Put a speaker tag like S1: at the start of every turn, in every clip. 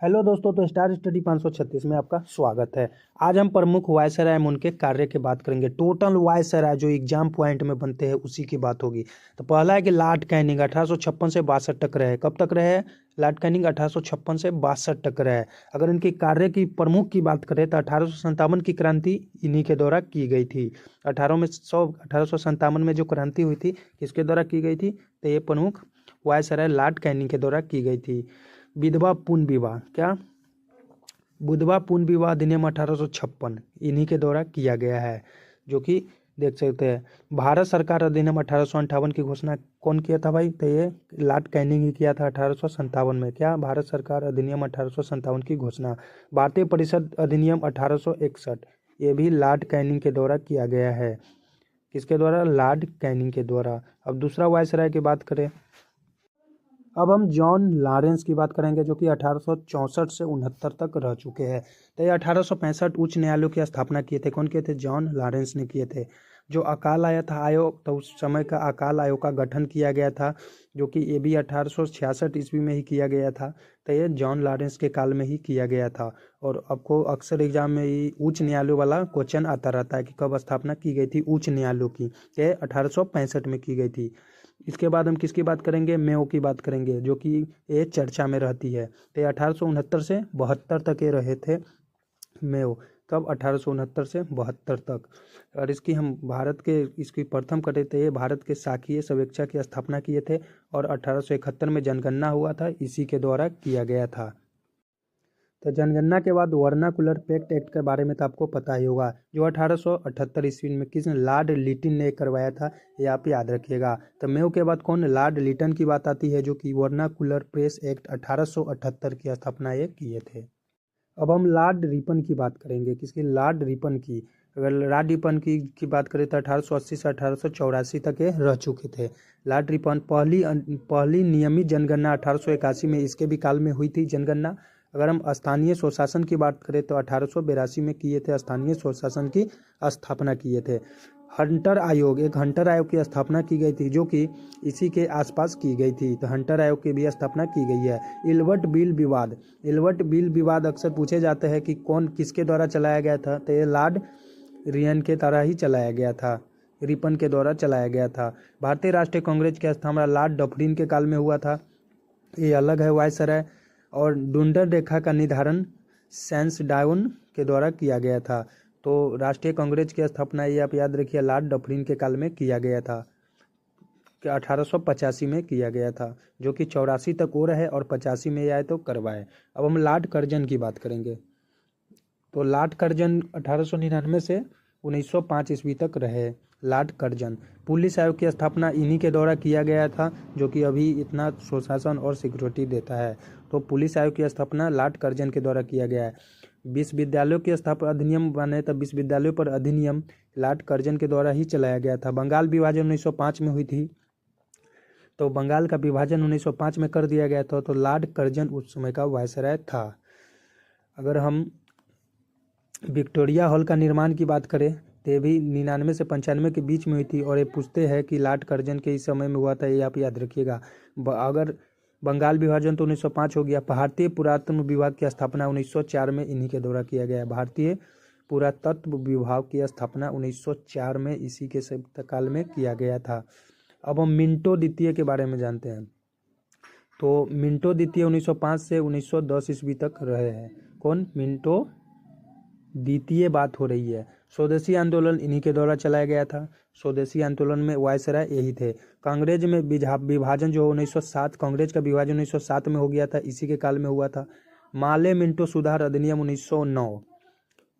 S1: Hello दोस्तों, तो star study 536 में आपका स्वागत है। आज हम प्रमुख वायसराय एवं उनके कार्य की बात करेंगे। टोटल वायसराय जो एग्जाम पॉइंट में बनते हैं उसी की बात होगी। तो पहला है कि लॉर्ड कैनिंग 1856 से 62 तक रहे। कब तक रहे? लॉर्ड कैनिंग 1856 से 62 तक रहे। अगर इनके कार्य की प्रमुख की बात करें तो 1857 की क्रांति इन्हीं के द्वारा की गई थी। 1857 में जो क्रांति हुई थी किसके द्वारा की गई थी? तो ये प्रमुख वायसराय लॉर्ड कैनिंग के द्वारा की गई थी। विधवा पुनः विवाह, क्या विधवा पुनः विवाह अधिनियम 1856 इन्हीं के द्वारा किया गया है, जो कि देख सकते हैं। भारत सरकार अधिनियम 1858 की घोषणा कौन किया था भाई? तो ये लॉर्ड कैनिंग ही किया था 1857 में। क्या? भारत सरकार अधिनियम 1857 की घोषणा। भारतीय परिषद अधिनियम 1861 ये भी लॉर्ड कैनिंग के द्वारा किया गया है। किसके द्वारा? लॉर्ड कैनिंग के द्वारा। अब दूसरा वायसराय की बात करें, अब हम जॉन लॉरेंस की बात करेंगे, जो कि 1864 से 69 तक रह चुके हैं। तो ये 1865 उच्च न्यायालयों की स्थापना किए थे। कौन किए थे? जॉन लॉरेंस ने किए थे। जो अकाल आया था आयोग, तो उस समय का अकाल आयोग का गठन किया गया था, जो कि ये भी 1866 ईस्वी में ही किया गया था। तो ये जॉन लॉरेंस के काल में ही किया गया था। और आपको अक्सर एग्जाम में ही उच्च न्यायालयों वाला क्वेश्चन आता रहता है कि कब स्थापना की गई थी उच्च न्यायालयों की। ये 1865 में की गई थी। इसके बाद हम किसकी बात करेंगे? मेयो की बात करेंगे, जो कि ये चर्चा में रहती है। तो 1869 से 72 तक ये रहे थे मेयो। कब? 1869 से 72 तक। और इसकी हम भारत के इसकी प्रथम कटे थे, ये भारत के शाकीय समीक्षा की स्थापना किए थे। और 1871 में जनगणना हुआ था, इसी के द्वारा किया गया था। तो जनगणना के बाद वर्नाकुलर पैक्ट एक्ट के बारे में तो आपको पता ही होगा, जो 1878 ईस्वी में किसने? लॉर्ड लिटिन ने करवाया था। ये आप याद रखिएगा। तो मेयो के बाद कौन? लॉर्ड लिटन की बात आती है, जो कि वर्नाकुलर प्रेस एक्ट 1878 की स्थापना ये किए थे। अब हम लॉर्ड रिपन की बात करेंगे। किसकी? लॉर्ड रिपन की। अगर लॉर्ड रिपन की बात करें तो 1880 से 1884 तक ये रह चुके थे। लॉर्ड रिपन पहली नियमित जनगणना 1881 में इसके भी काल में हुई थी जनगणना। अगर हम स्थानीय स्वशासन की बात करें तो 1882 में किए थे, स्थानीय स्वशासन की स्थापना किए थे। हंटर आयोग, एक हंटर आयोग की स्थापना की गई थी, जो कि इसी के आसपास की गई थी। तो हंटर आयोग की भी स्थापना की गई है। इल्बर्ट बिल विवाद, इल्बर्ट बिल विवाद अक्सर पूछे जाते हैं कि कौन किसके द्वारा चलाया गया था। तो ये लॉर्ड रियन के द्वारा ही चलाया गया था, रिपन के द्वारा चलाया गया था। भारतीय राष्ट्रीय कांग्रेस की स्थापना लॉर्ड डफरिन के काल में हुआ था, ये अलग है वायसराय। और डुंडर रेखा का निर्धारण सैंसडाउन के द्वारा किया गया था। तो राष्ट्रीय कांग्रेस की स्थापना ये आप याद रखिए लॉर्ड डफरिन के काल में किया गया था, कि 1885 में किया गया था, जो कि 84 तक हो रहे और 85 में आए तो करवाए। अब हम लॉर्ड कर्जन की बात करेंगे। तो लॉर्ड कर्जन 1899 से 1905 ईस्वी तक रहे। Lord Curzon. पुलिस आयोग की स्थापना इन्हीं के द्वारा किया गया था, जो कि अभी इतना सुशासन और सिक्योरिटी देता है। तो पुलिस आयोग की स्थापना लॉर्ड कर्जन के द्वारा किया गया है। विश्वविद्यालयों की स्थापना अधिनियम बने तो विश्वविद्यालयों पर अधिनियम लॉर्ड कर्जन के द्वारा ही चलाया गया था। बंगाल विभाजन 1905 में हुई थी, तो बंगाल का विभाजन 1905 में कर दिया गया था। तो लॉर्ड कर्जन उस समय का वायसराय था। अगर हम विक्टोरिया हॉल का निर्माण की बात करें तो ये भी 99 से 95 के बीच में हुई थी। और ये पूछते हैं कि लॉर्ड कर्जन के इस समय में हुआ था, ये आप याद रखिएगा। अगर बंगाल विभाजन तो 1905 हो गया। भारतीय पुरातत्व विभाग की स्थापना 1904 में इन्हीं के द्वारा किया गया है। भारतीय पुरातत्व विभाग की स्थापना 1904 में इसी के काल में किया गया था। अब हम मिंटो द्वितीय के बारे में जानते हैं। तो मिंटो द्वितीय 1905 से 1910 ईस्वी तक रहे हैं। कौन? मिंटो द्वितीय बात हो रही है। स्वदेशी आंदोलन इन्हीं के द्वारा चलाया गया था। स्वदेशी आंदोलन में वायसराय यही थे। कांग्रेस में विभाजन जो 1907, कांग्रेस का विभाजन 1907 में हो गया था, इसी के काल में हुआ था। माले मिंटो सुधार अधिनियम 1909,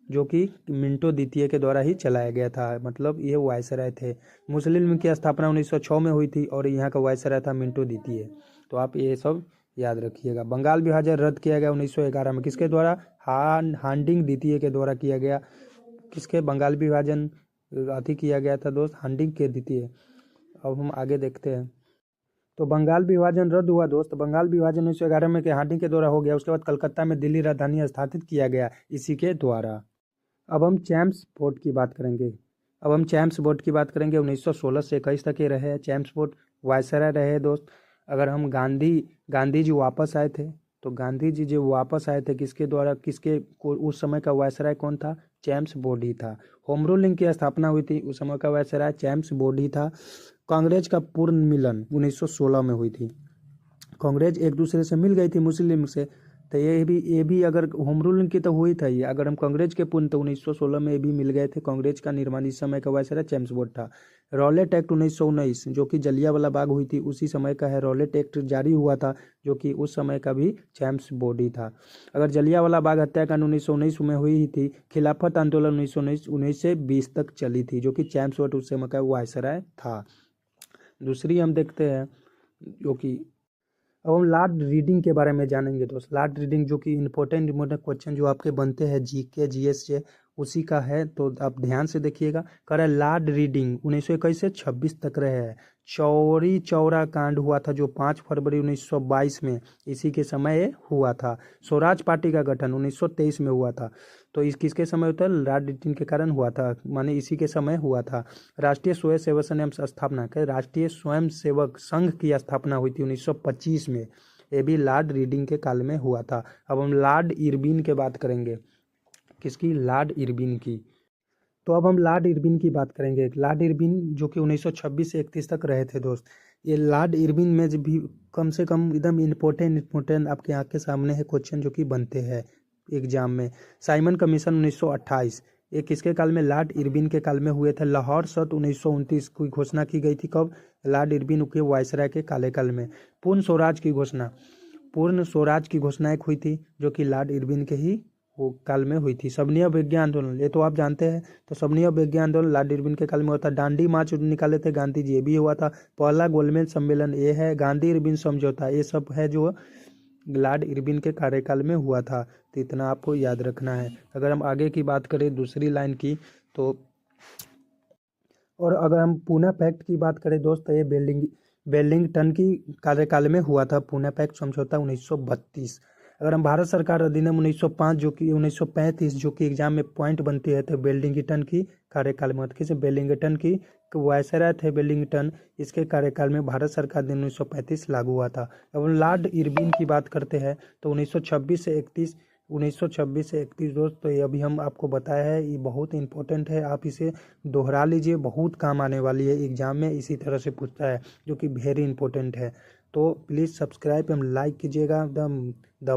S1: जो कि मिंटो द्वितीय के द्वारा ही चलाया गया था, मतलब ये वायसराय थे। मुस्लिम लीग की स्थापना 1906 में हुई थी और यहाँ का वायसराय था मिंटो द्वितीय। तो आप ये सब याद रखिएगा। बंगाल विभाजन रद्द किया गया 1911 में, किसके द्वारा? हार्डिंग द्वितीय के द्वारा किया गया। किसके? बंगाल विभाजन अति किया गया था दोस्त, हार्डिंग के द्वितीय। अब हम आगे देखते हैं। तो बंगाल विभाजन रद्द हुआ दोस्त। बंगाल विभाजन 1911 में के हार्डिंग के द्वारा हो गया। उसके बाद कलकत्ता में दिल्ली राजधानी स्थापित किया गया इसी के द्वारा। अब हम चैम्प्स फोर्ट की बात करेंगे। 1916 से 21 तक ये रहे चैम्प्स फोर्ट, वायसराय रहे दोस्त। अगर हम गांधी जी वापस आए थे तो गांधी जी जो वापस आए थे किसके द्वारा, उस समय का वायसराय कौन था, जेम्स बॉडी था। होम रूलिंग की स्थापना हुई थी, उस समय का वायसराय जेम्स बॉडी था। कांग्रेस का पूर्ण मिलन 1916 में हुई थी। कांग्रेस एक दूसरे से मिल गई थी मुस्लिम से, तो ये भी अगर होम रूलिंग की तो हुई था ये, अगर हम कांग्रेस के पूर्ण तो 1916 में ये भी मिल गए थे। कांग्रेस का निर्माण इस समय का वायसराय जेम्स बॉडी था। रॉलेट एक्ट 1919 जो कि जलियांवाला बाग हुई थी उसी समय का है। रॉलेट एक्ट जारी हुआ था जो कि उस समय का भी जेम्स बॉडी था। अगर जलियांवाला बाग हत्याकांड 1919 में हुई थी, खिलाफत आंदोलन 1919 से 20 तक चली थी, जो कि जेम्स बॉडी उस समय का वायसराय था। दूसरी हम देखते हैं जो कि अब हम लॉर्ड रीडिंग के बारे में जानेंगे दोस्त। लॉर्ड रीडिंग जो कि इंपॉर्टेंट क्वेश्चन जो आपके बनते हैं जीके जीएस से, उसी का है, तो आप ध्यान से देखिएगा। कह रहा है लॉर्ड रीडिंग 1921 से 26 तक रहे हैं। चौरी चौरा कांड हुआ था जो 5 फरवरी 1922 में, इसी के समय हुआ था। स्वराज पार्टी का गठन 1923 में हुआ था, तो इस किसके समय होता है, लॉर्ड रीडिंग के कारण हुआ था, माने इसी के समय हुआ था। राष्ट्रीय स्वयं सेवक संघ स्थापना, राष्ट्रीय स्वयं सेवक संघ की स्थापना हुई थी 1925 में, ये भी लॉर्ड रीडिंग के काल में हुआ था। अब हम लॉर्ड इरविन की बात करेंगे। किसकी, लॉर्ड इरविन की। तो अब हम लॉर्ड इरविन की बात करेंगे। लॉर्ड इरविन जो कि 1926 से 31 तक रहे थे दोस्त। ये लॉर्ड इरविन में जो भी कम से कम एकदम इम्पोर्टेंट आपके आँख के सामने है क्वेश्चन जो कि बनते हैं एग्जाम में। साइमन कमीशन 1928, ये किसके काल में, लॉर्ड इरविन के काल में हुए थे। लाहौर सत्र 1929 की घोषणा की गई थी, कब, लॉर्ड इरविन के वायसराय के काल में। पूर्ण स्वराज की घोषणा एक हुई थी जो कि लॉर्ड इरविन के ही वो काल में हुई थी। सबनीय विज्ञान आंदोलन, ये तो आप जानते हैं, तो सबनीय विज्ञान आंदोलन लॉर्ड इरविन के काल में हुआ था। दांडी मार्च निकाले थे गांधी जी, ये भी हुआ था। पहला गोलमेज सम्मेलन ये है। गांधी इरविन समझौता, ये सब है जो लॉर्ड इरविन के कार्यकाल में हुआ था। तो इतना आपको याद रखना है। अगर हम आगे की बात करें दूसरी लाइन की, तो और अगर हम पूना पैक्ट की बात करें दोस्त, तो ये वेलिंगटन की कार्यकाल में हुआ था। पूना पैक्ट समझौता 1932। अगर हम भारत सरकार अधिनियम 1905 जो कि 1935 जो कि एग्जाम में पॉइंट बनती है, तो वेलिंगटन की कार्यकाल में, किसे, वेलिंगटन की वायसराय थे वेलिंगटन, इसके कार्यकाल में भारत सरकार अधिनियम 1935 लागू हुआ था। अब लॉर्ड इरविन की बात करते हैं, तो 1926 से 31 दोस्त, तो ये अभी हम आपको बताया है, ये बहुत इंपॉर्टेंट है, आप इसे दोहरा लीजिए, बहुत काम आने वाली है एग्जाम में, इसी तरह से पूछता है जो कि वेरी इंपॉर्टेंट है। तो प्लीज़ सब्सक्राइब एवं लाइक कीजिएगा, एकदम दबा।